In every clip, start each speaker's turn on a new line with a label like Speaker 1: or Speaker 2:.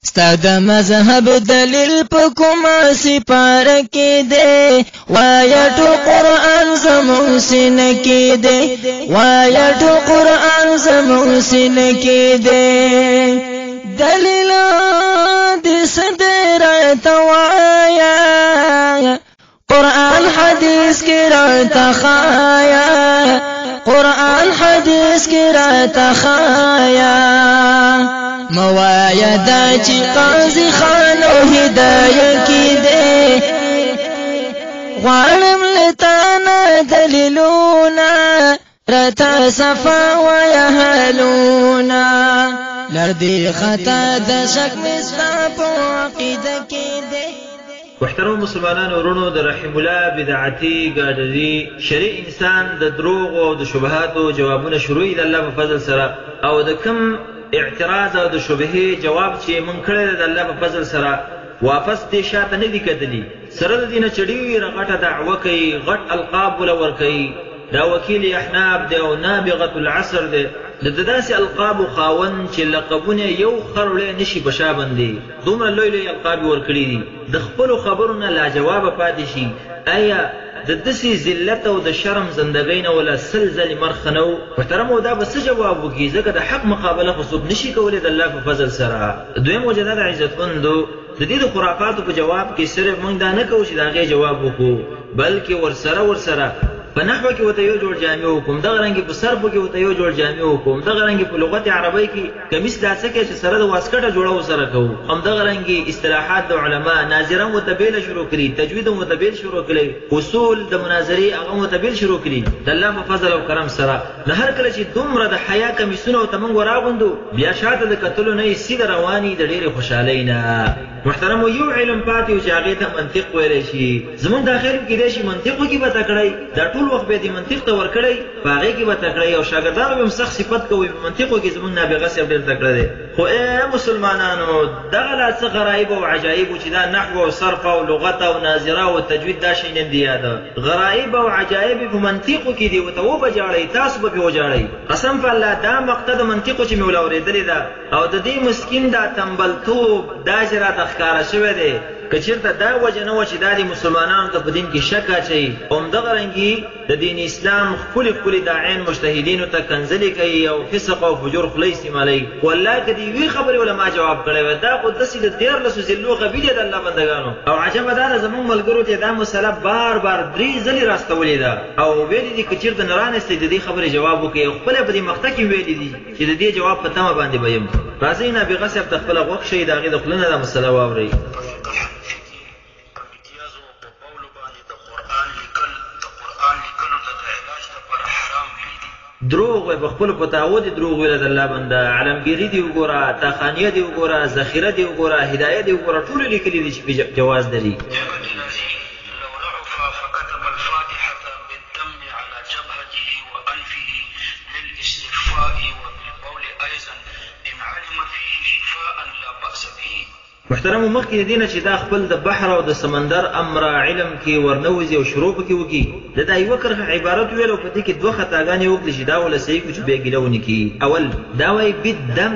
Speaker 1: ستا د مذهب دلیل په کومه سپاره کې دی وایا ټو قرآن زموږ سینه کې دی وایا ټو قرآن زموږ سینه کې دی دلیل دې څه دی راته وایا قرآن حدیث کې راته ښایه قرآن حدیث کې راته ښایه موایا دا چې قاضي خان او هدايه کې دی غواړم لتانا دلیلونا رتا صفا ویا حلونا لردی خطا د شک مستا په عقیده کې دی.
Speaker 2: محترم مسلمانان ورونو، د رحم الله بدعتي ګاډري شرعي انسان د دروغ او د شبهات او جوابونه شروع د الله په فضل سره او د کم اعتراض او د شبهه جواب چې مونږ کړی د الله په فضل سره واپس دې شاته نه دي کتلی سره د دینه چړي رغټه دعوه کوي غټ القاب ولور کوي دا وکیل احناف دی او نابغه العصر دی د داسې القاب خاون چې لقبونه یو خرولې نشي بشابندې دومره لوی لوی القاب ورکړي دي د خپل خبرونه لا جواب پاتې شي. آیا د دسي ذلت او د شرم زندګۍ نه ولا سلزل مرخنو محترمو دا بس جواب وکي ځکه د حق مقابله خو نشي کولای د الله په فضل سره. دویم وجدان عزتمندو د دې د خرافاتو په جواب کې صرف موږ دا نه کوو چې دا غي جواب وکړو بلکې ورسره په نحوه کې وته یو جوړ جامع حکم دغه رنګ په صرف کې وته یو جوړ جامع حکم دغه رنګ په لغت عربی کې کمیس داسه کې چې سره د واسکټه جوړو سره کوو هم دغه رنګ اصطلاحات د علما ناظران متبیل شروع کړي تجوید متبیل شروع کړي اصول د مناظری هغه متبیل شروع کړي د الله په فضل او کرم سره نه هر کله چې دومره د حیا کمیسونه او تمنګ وراغوندو بیا شاته د قتلو نه سیده رواني د ډېر خوشالۍ نه. محترم یو علم پاتې او چې هغه ته منطق ویل شي زمون داخل کې دی شي منطق کې به تکړی دا ټول وخت به دې منطق ته ورکړی باغې کې به تکړی او شاګردانو به مسخ صفت کوي منطق کې زمون نابغه سي ډېر تکړه دی. خو مسلمانانو دغه لا څه غرایب او عجایب چې دا نحو او صرف او لغت او ناظره او تجوید دا شي نه دی یاد غرایب او عجایب په منطق کې دی او ته وبجاړی تاسو به وجاړی قسم په الله دا مقصد منطق چې مولا اورېدلې ده او د دې مسکین دا تنبلتوب دا جرات ښکارا شوی دی کچیرته دا وجه نه و چې دا د مسلمانانو ته په دین کې شک اچوي همدغه رنګي د دین اسلام خپل داعین مجتهدینو ته کنځلې کوي او فسق او فجور خلی استعمالوي. والله که دې وی خبرې ولا ما جواب کړی وی دا خو داسې د 13 ذلو قبیلې د الله بندګانو او عجبه دا ده زموږ ملګرو ته دا مسله بار 3 ځلې راستولې ده او ویلي دي که چېرته نه رانیستی د دې خبرې جواب وکړي او خپله په دې مقطع کې ویلي دي چې د دې جواب په تمه باندې به یم. راځئ نابغه صاحب ته خپله غوږ شئ د هغې د خولې نه دا مسله واورئ. دروغ په خپل فتاوی دي دروغ ویل د الله بنده علمګيري دی وګوره تاخانیه دی وګوره ذخیره دی وګوره هدايه دی وګوره ټول لیکلي دي چې جواز لري. محترم مخکې دینه چې دا خپل د بحر او د سمندر امر علم کې ورنوځي او شروع پکې وکي دا یو کرخه عبارت ویل او په دې کې دوه خطاګانې وکړي چې دا ولا صحیح کوم به ګلونی کی اول دا وای بالدم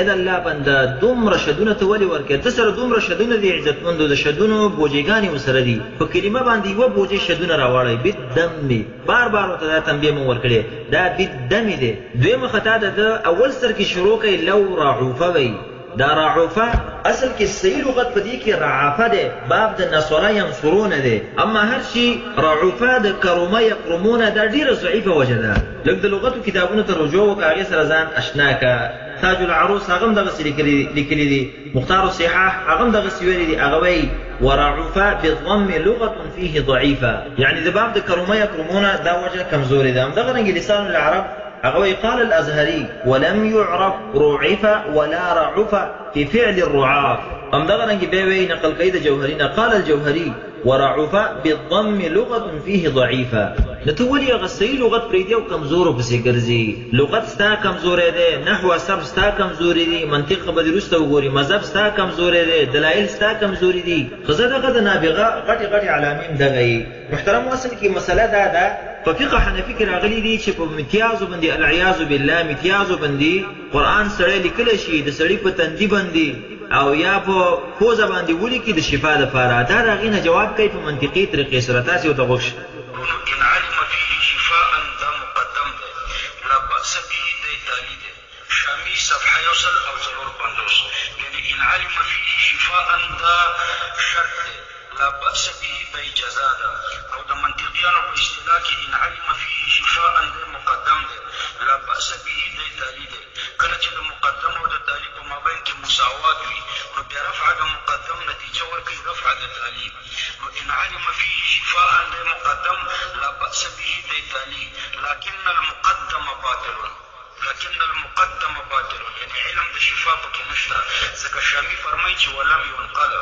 Speaker 2: اذا الله بنده دومره شدونه ته ولي ورکه د سره دومره شدونه دي عزتمندو د شدونو بوجيګانی وسره دي په کلمه باندې یو بوجي شدونه راوړی بالدم بار ته تنبیه مو ورکړي دا بالدم دي. دویمه خطا ده اول سر کې شروع کوي لو رعوفه وی دا رعوفه اصل کې صحیح لغت په دې کې رعافه ده باب د نصره ينصرون ده اما هر شي رعوفه د کرومه یقرمون دا ډیره ضعیفه وجه ده. لکه د لغتو کتابونو ته رجوع وکړه هغې سره ځان اشنا که تاج العروس هغه هم دغسې لیکلي دي مختار الصحاح هغه هم دغسې ویلي دي هغه وایي ورعوفه بالضم لغة فيه ضعيفه يعني د باب د کرومه یقرمون دا وجه کمزوري ده. همدغه رنګې لسان العرب هغه قال الازهري ولم يعرف رعف ولا رعف في فعل الرعاف همدغه رنګ به وی نقل کوي د جوهري قال الجوهري ورعف بالضم لغة فيه ضعيفه نتولي غسي لغت پریدي او کمزور پسې ګرځي لغت ستا کمزور دی نحو صرف ستا کمزور دی منطق به درسته وګوري مذهب ستا کمزور دی دلایل ستا کمزور دي خزه دغه د نابغه غټي علامین دغه. محترم اصل کې مسله ده فقه حنفي کې راغلي دي چې په امتیاز باندې العیاذ بالله امتیاز باندې قران سره لیکل شي د سړی په تندي باندې او یا په پوزه باندې ولیکي د شفا دپاره، دا د هغې نه جواب کوي په منطقي طریقې سره. تاسې ورته غوږ شئ.
Speaker 3: ان علم فيه شفاء دا مقدم دی، لا بأس به دی تالي دی. شامي صفحه 154. یعنی ان علم فيه شفاء دا شرط دی، لا بأس به دی جزا ده. او د منطقیانو په اصطلاح کې ان علم فيه شفاء دی مقدم دی، لا بأس به دی تالي دی. کله چې د مقدم او د تالي په مابین کې مساوات وي نو بیا رفع د مقدم نتیجه ورکوي رفع د تالي. نو ان علم فيه شفاء دی مقدم، لا بأس به دی تالي. لكن المقدم باطل، یعنی علم د شفا پکې نشته. ځکه شامي فرمایي چې ولم ينقل.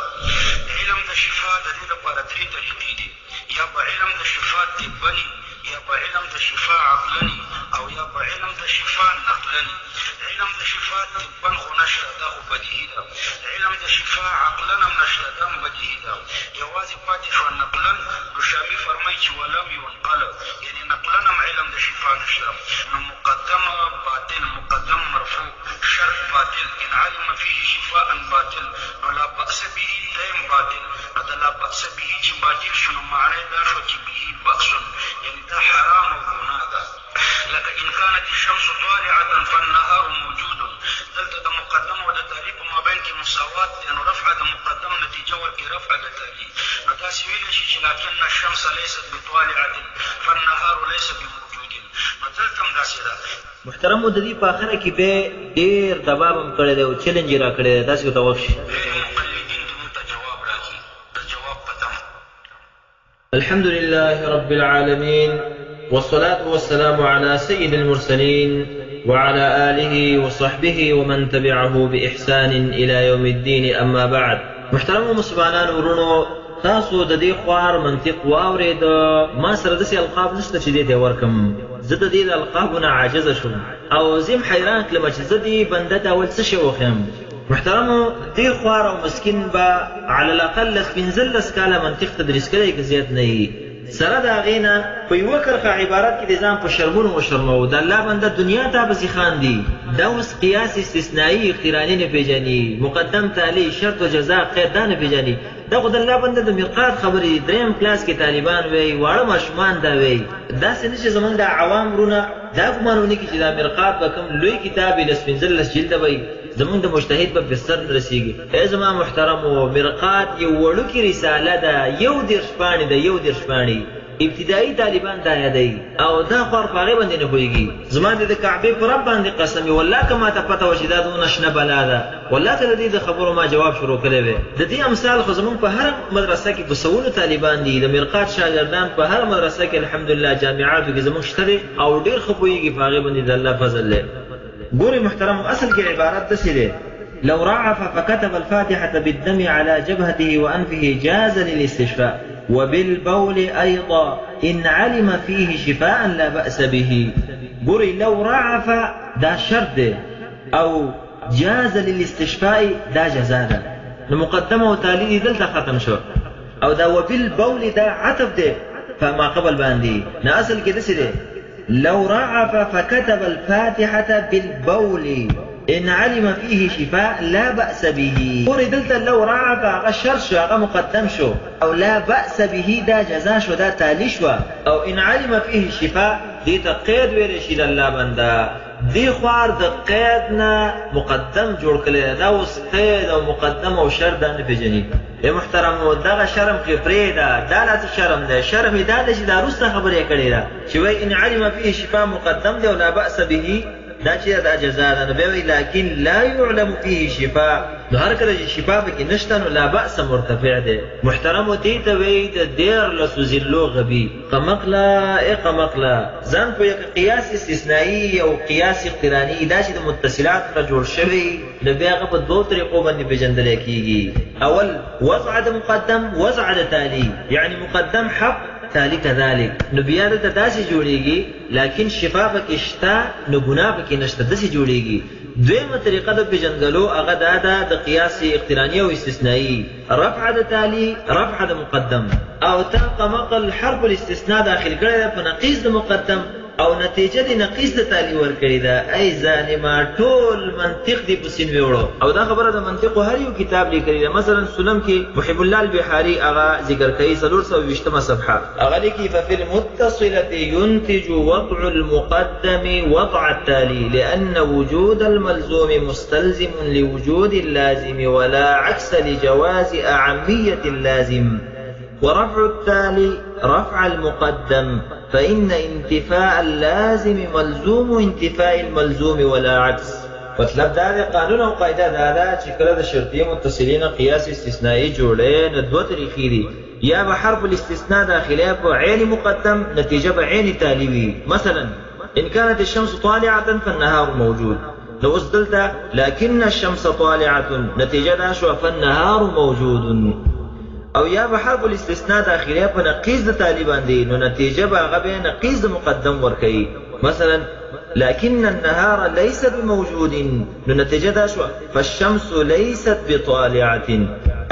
Speaker 3: علم د شفا د دې لپاره 3 طریقې دي، یا په علم د شفا طبني، یا په علم د شفا عقلني، او یا په علم د شفا نقلني. علم د شفا طبن خو نشته، دا خو بدیهي ده. علم د شفا عقلن هم نشته، دا هم بدیهي ده. یوازې پاتې شوه نقلن. نو شامي فرمایي چې ولم ينقل، یعنی نقلن هم علم د شفا نشته. نو مقدم باطل، مقدم مرفوع، شرط باطل. ان علم فيه شفاء باطل، نو لا بأس به دیم باطل. نو دا لا بأس به چې باطل شو نو معنی دا شو چې به بأس، یعنی دا حرام او ګناه ده. لکه ان كانت الشمس طالعة فالنهار موجود. دلته د مقدم او د تالي په مابین کې مساوات دی، نو رفع د مقدم نتیجه ورکړي رفع د تالي. نو داسې ویلی شي چې لكن الشمس ليست بطالعة فالنهار ليس بموجود. نو دلته هم داسې ده.
Speaker 2: محترمو د دې په اخره کې به ډېر دباب هم کړی دی او چیلنج یې را کړی دی. تاسې ورته غوږ شئ.
Speaker 3: مقلدین دې موږ ته جواب راکړي، د جواب په تمه.
Speaker 2: الحمد لله رب العالمين، والصلاة والسلام على سيد المرسلين وعلى آله وصحبه ومن تبعه بإحسان إلى يوم الدين. أما بعد. محترم مسلمانان ورونو، تاسو د دې خوار منطق واورېد. ما سره داسې القاب نشته چې دې ته ورکم. زه د دې د القابو نه عاجزه شوم او زه یم حیران کړم چې زه دې بنده ته اول څه شی وښیم. محترمو، دې خوار او مسکین به على الأقل 15 کاله منطق تدریس کړی که زیات نه وي. سره د هغې نه په یوه کرښه عبارت کې د ځان په شرمونو وشرموو. د الله بنده دنیا ته پسې خاندي. دا اوس قیاس استثنایي اختراني نه پېژني، مقدم تالي، شرط و جزا، قید دا نه پېژني. دا خو د الله بنده د مرقات خبرې. 3م کلاس کې طالبان وی، واړه ماشومان دا وی. داسې نه چې زمونږ د عوام ورونه دا ګمان ونه کړي چې دا مرقات به کوم لوی کتاب یې 15 جلده وی، زمونږ د مجتهد به بستر نه رسېږي. ای زما محترمو، مرقات یو وړوکې رساله ده، 21 پاڼې ده، 21 پاڼې. ابتدایي طالبان دا یادوي او دا خوار په هغې باندې نه پوهېږي. زما د کعبې په رب باندې قسم وي، والله که ما ته پته وه چې دا دونه شنه بلا ده، والله که د دې د خبرو ما جواب شروع کړی وی. د دې امثال خو زمونږ په هره مدرسه کې په سوونو طالبان دي. د مرقات شاګردان په هره مدرسه کې الحمدلله جامعاتو کې زمونږ شته دی او ډېر ښه پوهېږي په هغې باندې. د الله فضل دی. ګورې محترم، اصل کې عبارت داسې دی: لو رعف فكتب الفاتحة بالدم على جبهته وأنفه جاز للاستشفاء، وبالبول أيضا إن علم فيه شفاء لا بأس به. ګورې لو رعف دا شرط دی او جاز للاستشفاء دا جزا ده. نو مقدمه او تالي دي دلته ختم شو، او دا وبالبول دا عطف دی فما قبل باندې. نه اصل کې داسې دی: لو رعف فكتب الفاتحة بالبول إن علم فيه شفاء لا بأس به. ګورې دلته لو رعف هغه شرط شو، هغه مقدم شو، او لا بأس به دا جزا شو، دا تالي شو. او إن علم فيه شفاء دې ته قید ویلی شي د الله بنده. دې خوار د قید نه مقدم جوړ کړی. دا اوس قید او مقدم او شرط دا نه پېژني. ای محترمو، دغه شرم کې پرېږده. دا لا څه شرم دی؟ شرم یې دا دی چې دا وروسته خبرې یې کړې ده چې وایي ان علم فيه شفاء مقدم دی او لا بأس به دا چې دا جزا ده. نو بیا وایي لكن لا يعلم فيه شفاء. نو هر کله چې شفا پکې نشته نو لا بأس مرتفع دی. محترمو، دې ته وایي د 13 ذلو غبي. قمقله ای قمقله، ځان پوهېږه قیاس استثنایي او قیاس اقتراني دا چې د متصلاتو نه جوړ شوی، نو بیا هغه په 2 طریقو باندې پېژندلی کېږي. اول وضع د مقدم، وضع د تالي، یعنی مقدم حق تالي كذلك. نو بیا دلته داسې جوړېږي لکن شفا پکې شته نو ګناه پکې نشته، داسې جوړېږي. دویمه طریقه د پېژندلو هغه دا ده د قیاس اقتراني او استثنائي. رفع د تالي، رفع د مقدم، او تا قمقل حرف الاستثناء داخل کړی دی په نقیض د مقدم، او نتیجه د نقیص د تالی ورکړې ده. ای ظالما ټول منطق دی په سین ویوړو. او دا خبره د منطق هر یو کتاب لیکلی ده. مثلا سلم کې محب الله البحاری هغه ذکر کوي 420 صفحه هغه لیکي ففي المتصله ينتج وضع المقدم وضع التالي لأن وجود الملزوم مستلزم لوجود اللازم ولا عكس لجواز أعمية اللازم، ورفع التالي رفع المقدم، فإن انتفاء اللازم ملزوم انتفاء الملزوم ولا عكس. مطلب دا قانون او قاعده دا چې کله د شرطي متصلین قیاس استثنایی جوړې نو دوه طریقې دي. یا به حرف الاستثناء داخله په عین مقدم نتیجه به عین تالي وي. مثلا إن كانت الشمس طالعة فالنهار موجود. لو أصدلت لكن الشمس طالعة نتيجة دا شو فالنهار موجود. او یا به حرف الاستثناء داخله په نقیض د طالبان دي نو نتیجه به هغه به نقیض مقدم ورکړي. مثلا لكن النهار ليس بموجود نو نتیجه دا شو فالشمس ليست بطالعة.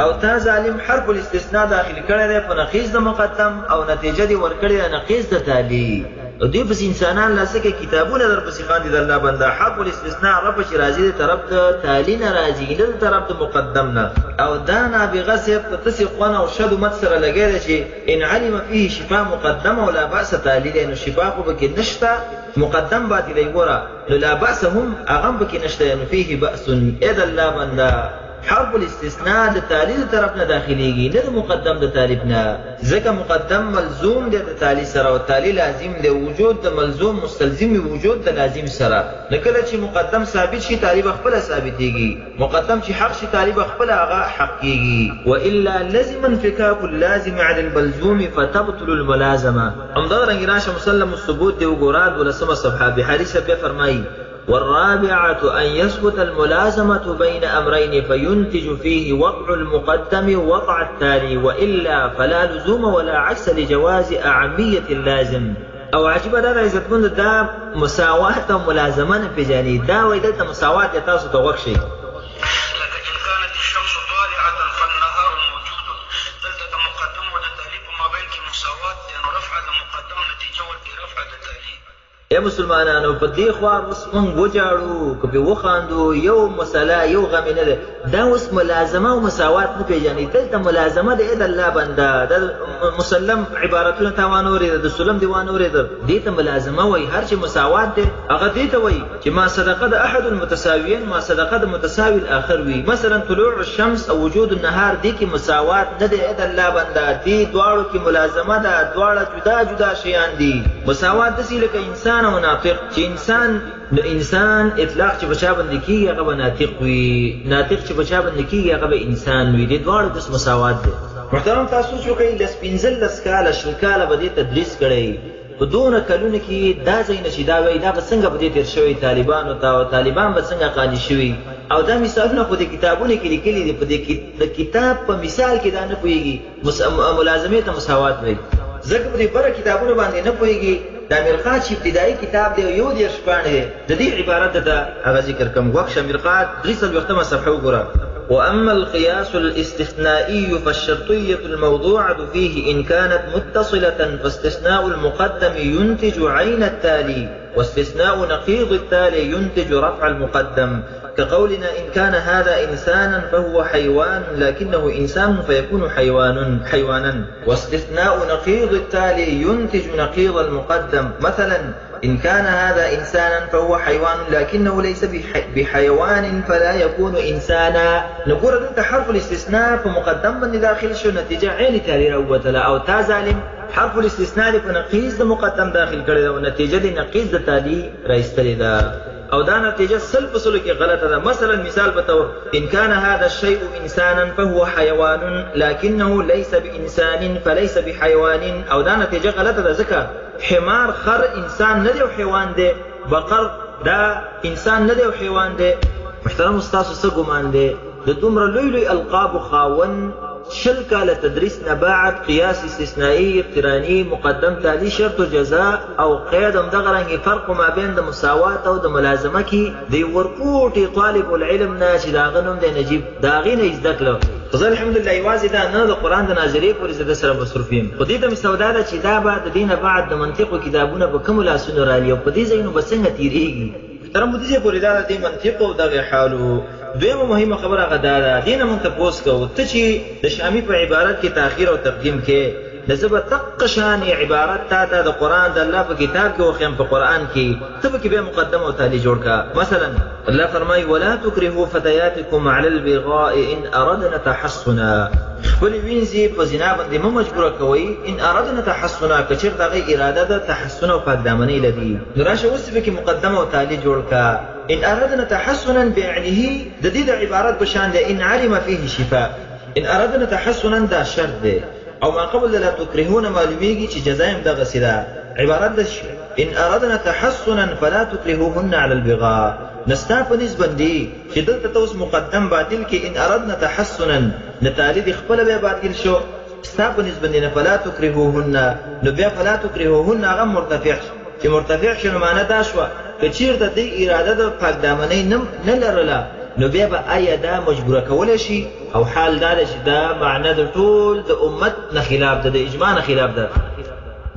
Speaker 2: او تا ظالم حرف الاستثناء داخل کړی دی په نقیض د مقدم او نتیجه دی ورکړی نقیض د تالی. دوی پس انسانان لاسکه کتابونه در پسې خاندي د الله بنده حرف الاستثناء رب چې راځي د طرف د تالی نه راځي نه د طرف د مقدم نه. او دا نابغه صرف په تسې قونه او شد مت سره لګی دی چې ان علم فيه شفاء مقدم او لا باس تالی دی نو شفاء خو پکې نشته مقدم باندې دی ګوره نو لا باس هم هغه هم پکې نشته نو فيه بأس. اې د الله بنده حرف الاستثناء د تالی د طرف نه داخليږي نه د مقدم د طالب نه. ځکه مقدم ملزوم دی د تالی سره او تالی لازم دی. وجود د ملزوم مستلزم وجود د لازم سره. نو کله چې مقدم ثابت شي تالی خپل ثابتيږي، مقدم چې حق شي تالی خپل هغه حق کیږي. والا لزم انفكاك اللازم عن الملزوم فتبطل الملازمه. همدغه رنګ راشه مسلم الثبوت دی وګوراد ولسمه صفحه بحاری سبه فرمایي والرابعة أن يثبت الملازمة بين أمرين فينتج فيه وضع المقدم وضع التالي وإلا فلا لزوم ولا عكس لجواز أعمية اللازم. او عجيبه دا عزتمند دا مساواة او ملازمه نه پیژني. دا وایي دلته مساواة یا تاسو ته وښیي.
Speaker 3: لكن كانت الشمس طالعة فالنهار موجود. دلته د مقدم او د تالي په مابین کې مساواة لأنه رفع د مقدم نتیجه ورکړي رفع د تالي.
Speaker 2: اے مسلمانانو په دې خوا اوس مونږ وجاړو که په وخاندو یو مسله یو غم نه ده. دا اوس ملازمه او مساوات نه پیژني. دلته ملازمه د اې د الله بنده د مسلم عبارتونه تا وانه اورېده د سلم دی وانه اورېده دې ته ملازمه وایي. هر چې مساوات دی هغه دې ته وایي چې ما صدقه د احد المتساویین ما صدقه د متساوي الاخر وي. مثلا طلوع الشمس او وجود النهار دې کې مساوات نه دی د الله بنده. دې دواړو کې ملازمه ده. دواړه جدا جدا شیان دي. مساوات داسې لکه انسان او ناطق چې انسان اطلاق چې بچا باندې کیږي هغه به ناطق وي، ناطق چې بچا باندې کیږي هغه به انسان وي. دې دواړو د مساوات دي. محترم تاسو چې کوي لس 15 کاله شل کاله به دې تدریس کړی په دونه کلونه کې دا ځای نشي دا وایي دا به څنګه به دې تیر شوی طالبانو ته او طالبان به څنګه قانع شوي. او دا مثالونه خو د کتابونو کې لیکلي دي. په د کتاب په مثال کې دا نه پوهېږي ملازمې ته مساوات وایي. ځکه په دې بره کتابونو باندې نه پوهېږي. دا مرقات چې ابتدایي کتاب دی یو 10 پاڼې د دې عبارت ده هغه ذکر کوم. وخت مرقات 3 صفحه وګوره. وأما القياس الاستثنائي فالشرطية الموضوعة فيه إن كانت متصلة فاستثناء المقدم ينتج عين التالي واستثناء نقيض التالي ينتج رفع المقدم. كقولنا إن كان هذا إنسانا فهو حيوان لكنه إنسان فيكون حيوانا. واستثناء نقيض التالي ينتج نقيض المقدم. مثلا إن كان هذا إنسانا فهو حيوان لكنه ليس بحيوان فلا يكون إنسانا. نقول أنت حرف الاستثناء فمقدم من داخل شو نتيجة عين تالي روتلا أو تازالم حرف الاستثناء فنقيض مقدم داخل كده ونتيجة نقيض تالي رئيستري ده او دا نتیجه سل فصلو کې غلطه ده. مثلا مثال بطور ان كان هذا الشيء انسانا فهو حيوان لكنه ليس بانسان فليس بحيوان. او دا نتیجه غلطه ده ځکه حمار خر انسان نه دی او حیوان دی. بقر دا انسان نه دی او حیوان دی. محترم استاد څه ګمان دی د دومره لوی القاب خاون شل کاله تدریس نه بعد قیاس استثنائي اقتراني مقدم تالي شرط جزاء او قید هم دغه رنګ فرق ما بین د مساوات او د ملازمه کې دی ورکوټي طالب العلم نه چې دا غنوم د نجيب دا غینه زده کړو زه الحمدلله یوازې دا نه د قرآن د ناظرې پورې زه د سره مصروف یم، خو دې ته مې سودا ده چې دا به د دې نه بعد د منطقو کتابونه په کومو لاسونو رالي او په دې ځایونو به څنګه تېرېږي. محترم مدیرې پورې دا د دې منطق او دغه حال و. دویمه مهمه خبره هغه دا ده، دې نه مونږ تپوس کوو ته چې د شامي په عبارت کې تاخیر او تقدیم کې د زه به دقه شانې عبارت تا ته د قرآن د الله په کتاب کې وښیم په قرآن کې، ته پکې بیا مقدمه او تالي جوړ کړه. مثلا الله فرمایي ولا تکرهوا فتياتكم على البغاء ان اردنا تحصنا، خپلې وینځې په زنا باندې مه مجبوره کوئ ان اردنا تحصنا، که چېرته هغې اراده ده تحصن او پاکدامنۍ لري. نو راشه اوس پکې مقدمه او تالي جوړ کړه. ان اردنا تحصنا بعنه د دې د عبارت په شان دی ان علم فيه شفاء. ان اردنا تحصنا دا شرط دی او ما قبل لا تکرهون معلومیږي چې جزایم دغسې ده. عبارت ده ان اردنا تحصنا فلا تکرهوهن على البغاء. نستا په نسبت دی چې دلته ته اوس مقدم باطل کې ان اردنا تحصنا نتالي د خپله بیا باطل شو، ستا په نسبت دی نه فلا تکرهوهن، نو بیا فلا تکرهوهن هغه مرتفع شو چې مرتفع شو نو معنی دا شوه که چېرته دې اراده د پاکدامنۍ نه لرله نو بیا به آیا دا مجبوره کولی شي، او حال دا ده چې دا معنی د ټول د امت نه خلاف ده، د اجماع نه خلاف ده.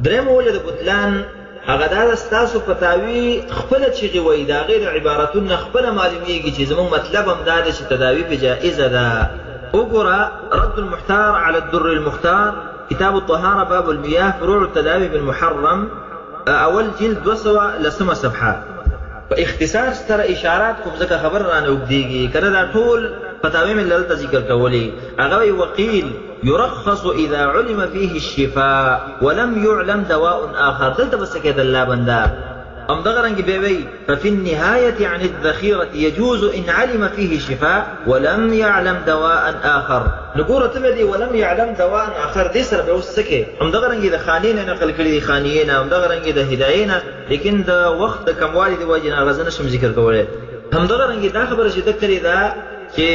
Speaker 2: درېیمه وجه د بطلان هغه دا ده ستاسو فتاوي خپله چغې وایي، د هغې د عبارتونو نه خپله معلومیږي چې زموږ مطلب هم دا ده چې تداوي پې جائزه ده. وګوره رد المحتار على الدر المختار، کتاب الطهاره باب المياه فروع التداوي بالمحرم، اول جلد 200 صفحه. په اختصار سره اشارات کوم ځکه خبر رانه اوږدېږي، که نه دا ټول فتاوی مې دلته ذکر کولې. هغه وایي وقیل يرخص اذا علم فيه الشفاء ولم يعلم دواء آخر. دلته به څه کېدل الله بنده همدغه رنګې بیا وایي ففي النهاية عن الذخيرة يجوز إن علم فيه شفاء ولم يعلم دواء آخر. نو ګوره ته بیا دې ولم يعلم دواء آخر دې سره به اوس څه کې همدغه رنګې د خانې نه نقل کړي دي، خانیې نه، همدغه رنګې د هدایې نه، لیکن د وخت د کموالي د وجې نه هغه زه نشم ذکر کولی. همدغه رنګې دا خبره چې ده کړې ده چې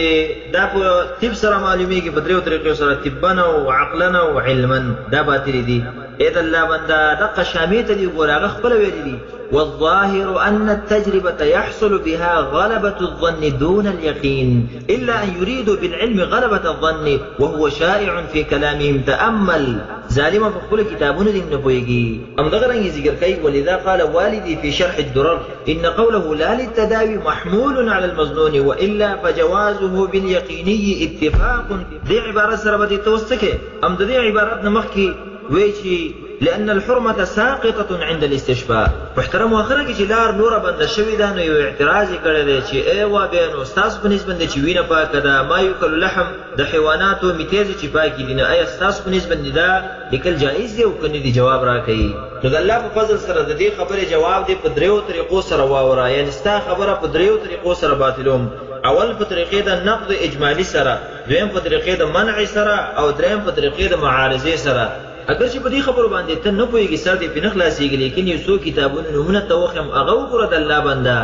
Speaker 2: دا په طب سره معلومیږي په دریو طریقو سره، طبا او عقلا او علما، دا باطلې دي. ای د الله بنده دقه شامې ته دي ګوره هغه خپله ویلي دي والظاهر أن التجربة يحصل بها غلبة الظن دون اليقين إلا أن يريدوا بالعلم غلبة الظن وهو شائع في كلامهم. تأمل ظالم فقل كتابون دي نبويجي أم دغرن ذكر كي ولذا قال والدي في شرح الدرر إن قوله لا للتداوي محمول على المظنون وإلا فجوازه باليقيني اتفاق. دي عبارة سربتي توسكي أم دي عبارة نمخكي ويشي لأن الحرمة ساقطة عند الاستشفاء. محترم واخره کې چې لار نوره بنده شوې ده نو یو اعتراض یې کړی دی چې ایوه بیا نو ستاسو په نسبت چې وینه پاکه ده، ما یوکل لحم د حیواناتو میتیزې چې پاکې دي، نو آیا ستاسو په نسبت دا لیکل جایز دی او که نه دي؟ جواب راکوي. نو د الله په فضل سره د دې خبرې جواب دی په دریو طریقو سره واوره، یعنې ستا خبره په دریو طریقو سره باطلوم. اول په طریقې د نقد اجمالي سره، دویم په طریقې د منع سره، او دریم په طریقې د معارضې سره. اگر چې په دې خبرو باندې ته نه پوهېږي سر دې پرې نه خلاصېږي، لیکن یو څو کتابونو نومونه ته وښیم هغه وګوره د الله بنده،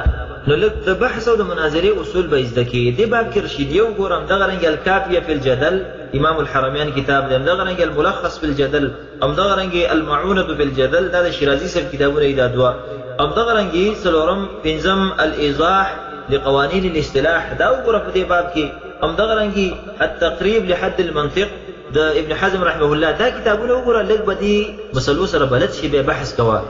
Speaker 2: نو لږ د بحث او د مناظرې اصول به زده کړي. دې باب کې رشیدیه وګوره، همدغه رنګې الکافیه فی الجدل امام الحرمین کتاب دی، همدغه رنګې الملخص فی الجدل، همدغه رنګې المعونه فی الجدل دا د شیرازي صاحب کتابونه دي دا دوه، همدغه رنګې څلورم پنځم الایضاح لقوانین الاصطلاح دا وګوره په دې باب کې، همدغه رنګې التقریب لحد المنطق د ابن حزم رحمه الله دا کتابونه وګوره، لږ به دې مسلو سره بلد شي بیا بحث کوه.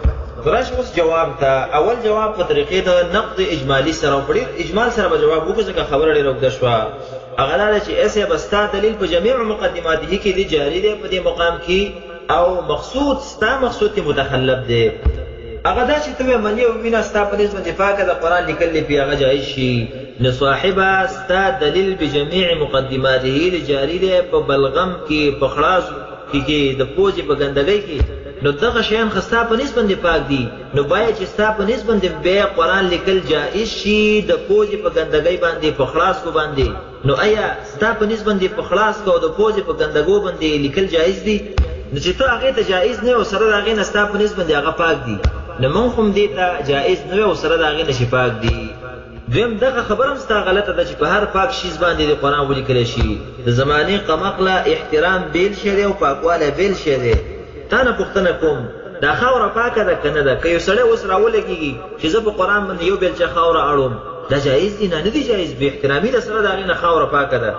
Speaker 2: راشه اوس جواب ته. اول جواب په طریقې د نقد اجمالي سره، او په ډېر اجمال سره به جواب وکړو ځکه خبره ډېره اوږده شوه. هغه دا ده چې ایسې به ستا دلیل په جمیع مقدماته کې دی جاري دی په دې مقام کې، او مقصود ستا مقصود کې متخلف دی. هغه دا چې ته وایې مني او وینه ستا په نسبت پاکه د قرآن لیکل دی پې هغه جایز شي، نو صاحبه ستا دلیل بجمیع مقدماته دی جاري دی په بلغم کې، په خلاصو کې، د پوزې په ګندګۍ کې، نو دغه شیان خو ستا په نسبت پاک دي، نو باید چې ستا په نسبت بیا قرآن لیکل جایز شي د پوزې په ګندګۍ باندې، په خلاصو باندې. نو آیا ستا په نسبت په خلاصو او د پوزې په ګندګو باندې لیکل جایز دي؟ نو چې ته هغې ته جایز نه او سره د هغې نه ستا په نسبت هغه پاک دي، نو مونږ هم دې ته جایز نه وي او سره د هغې نه چې پاک دي. دویم دغه خبره هم ستا غلطه ده چې په هر پاک شیز باندې د قرآن ولیکلی شي. د زمانې قمقله احترام بیل شی دی او پاکوالی بیل شی دی. تا نه پوښتنه کوم دا خاوره پاکه ده که نه ده؟ که یو سړی اوس راولګېږي چې زه په قرآن باندې یو بیلچه خاوره اړوم، دا جایز دي؟ نه، نه دي جایز. بې احترامي ده سره د هغې نه خاوره پاکه ده.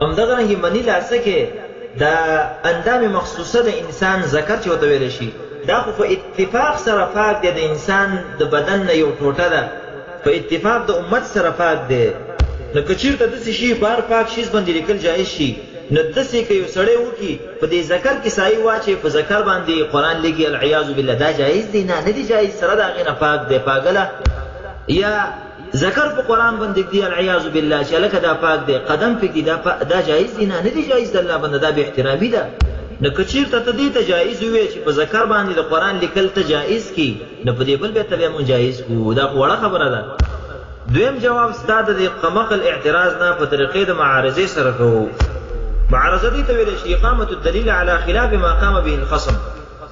Speaker 2: همدغه رنګې منی لاسه کې دا اندام مخصوصه د انسان ذکر چې ورته ویلی شي دا خو په اتفاق سره پاک دی، د انسان د بدن نه یو ټوټه ده، په اتفاق د امت سره پاک دی. نو که چېرته داسې شي بار پاک شیز باندې لیکل جایز شي، نو داسې که یو سړی وکړي په دې ذکر کې سایې واچوي، په ذکر باندې قرآن لیکي العیاذ بالله، دا جایز دی؟ نه، نه دی جایز، سره د هغې نه پاک دی. پاګله یا ذکر په قرآن باندې دی العیاذ بالله چې هلکه دا پاک دی، قدم پکې دی، دا جایز دی؟ نه، نه دی جایز د الله بنده، دا بې احترامي ده. نو که چېرته ته دې ته جایز ووایې چې په ذکر باندې د قرآن لیکل ته جایز کړي، نو په دې بل بیا ته بیا مونږ جایز کړو، دا خو وړه خبره ده. دویم جواب ستا د دې قمقل اعتراض نه په طریقې د معارضې سره کوو. معارضه دې ته ویلی شي اقامة الدلیل علی خلاف ما قام به الخصم.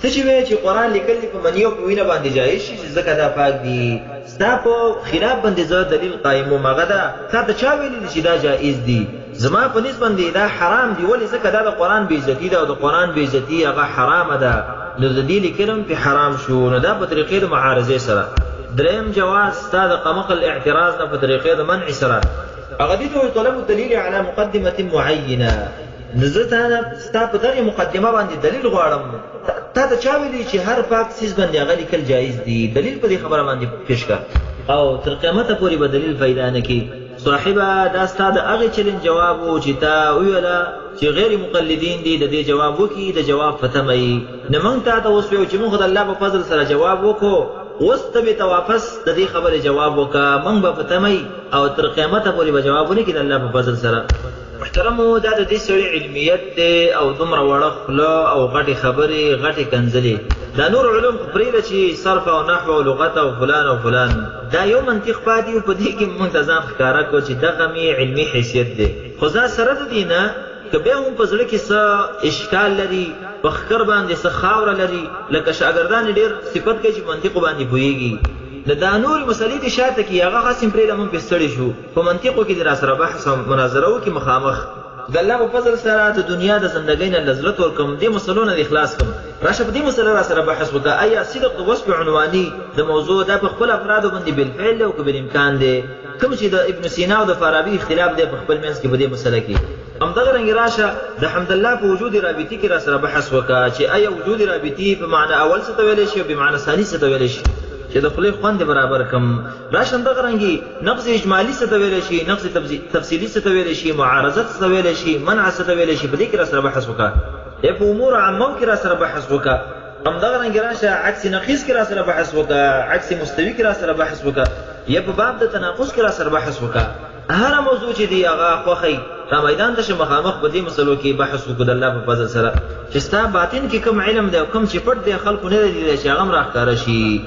Speaker 2: ته چې وایې چې قرآن لیکل دې په مني او په وینه باندې جایز شي چې ځکه دا پاک دي، ستا په خلاف باندې زه دلیل قایموم، هغه ده تا ته چا ویلي دي چې دا جایز دي؟ زما په نسبت باندې دا حرام دي. ولې؟ ځکه دا د قرآن بېعزتي ده او د قرآن بېعزتي هغه حرامه ده، نو د دې لیکل هم پې حرام شو. نو دا په طریقې د معارضې سره. دریم جواز ستا د قمقل اعتراض نه په طریقې د منع سره، هغه دې ته وایي طلب الدلیل علی مقدمة معینه. نو زه ستا په دغې مقدمه باندې دلیل غواړم. تا ته چا ویلي چې هر پاک څیز باندې هغه لیکل جایز دي؟ دلیل په دې خبره باندې پیش کړه، او تر قیامته پورې به دلیل پیدا نه کړي. صاحبه دا ستا د هغې چلنج جواب و چې تا وویله چې غیر مقلدین دي د دې جواب وکړي، د جواب په تمه یي. نو موږ تا ته اوس ویو چې موږ د الله په فضل سره جواب وکړو، اوس ته به ته واپس د دې خبرې جواب وکړه، موږ به په تمه یي او تر قیامته پورې به جواب ونه کړي د الله په فضل سره. محترمو دا د دې سړي علمیت دی او دومره وړه خوله او غټې خبرې غټې کنځلې. دا نور علوم خو پرېږده چې صرف او نحو او لغت او فلان او فلان، دا یو منطق پاتې و، په دې کې موږ ته ځان ښکاره کړو چې دغه مې علمي حیثیت دی. خو دا سره د دې نه که بیا هم په زړه کې څه اشکال لري، په ښکر باندې څه خاوره لري، لکه شاګردان یې ډېر صفت کوي چې منطقو باندې پوهېږي، نو دا نورې مسلې دې شاته کړي، هغه هسې پرېږده موږ پرې ستړي شو، په منطقو کې دې را سره بحث او مناظره وکړي مخامخ. د الله په فضل سره د دنیا د زندګۍ نه لذت ورکړم، دې مسلو نه دې خلاص کړم. راشه په دې مسله را سره بحث وکړه، آیا صدق د وصف عنواني د موضوع دا په خپل افرادو باندې بالفعل دی او که بالامکان دی؟ کوم چې د ابن سینا او د فارابي اختلاف دی په خپل منځ کې په دې مسله کې. همدغه رنګې راشه د حمدالله په وجود رابطي کې را سره بحث وکړه چې آیا وجود رابطي په معنی اول څه ته ویلی شي او په معنی ثاني څه ته ویلی شي، چې د خولې خوند برابر کم. راشه همدغه رنګې نقص اجمالي څه ته ویلی شي، نقص تفصیلي څه ته ویلی شي، معارضت څه ته ویلی شي، منع څه ته ویلی شي، په دې کې را سره بحث وکړه. په امور عامو کې را سره بحث وکړه. همدغه رنګې راشه عکس نقیص کې را سره بحث وکړه، عکس مستوي کې را سره بحث وکړه، یا په باب د تناقض کې را سره بحث وکړه. هره موضوع چې دی هغه خوښئ را میدان ته شه مخامخ په دې مسلو کې بحث وکړو د الله په فضل سره، چې ستا باطن کې کوم علم دی او کوم چې پټ دی خلکو نه دی لیدلی چې هغه هم راښکاره شي.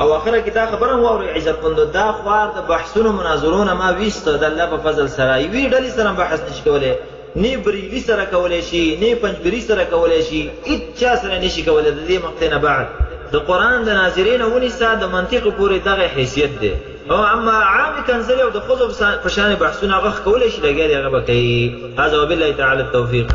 Speaker 2: او آخره کې دا خبره هم واورئ عزتمندو، دا خوار د بحثونو مناظرو نه ما ویسته د الله په فضل سره، یوې ډلې سره بحث نشي کولی، نه بریلي سره کولی شي، نه پنجپیري سره کولی شي، هېڅ چا سره نشي کولی. د دې مقطع نه بعد د قرآن د ناظرې نه ونیسه د منطق پورې دغه حیثیت دی. او اما عامې کنځلې او د ښځو په شان بحثونه هغه کولی شي لګیا دی هغه به کوي. هذا وبالله تعالی التوفیق.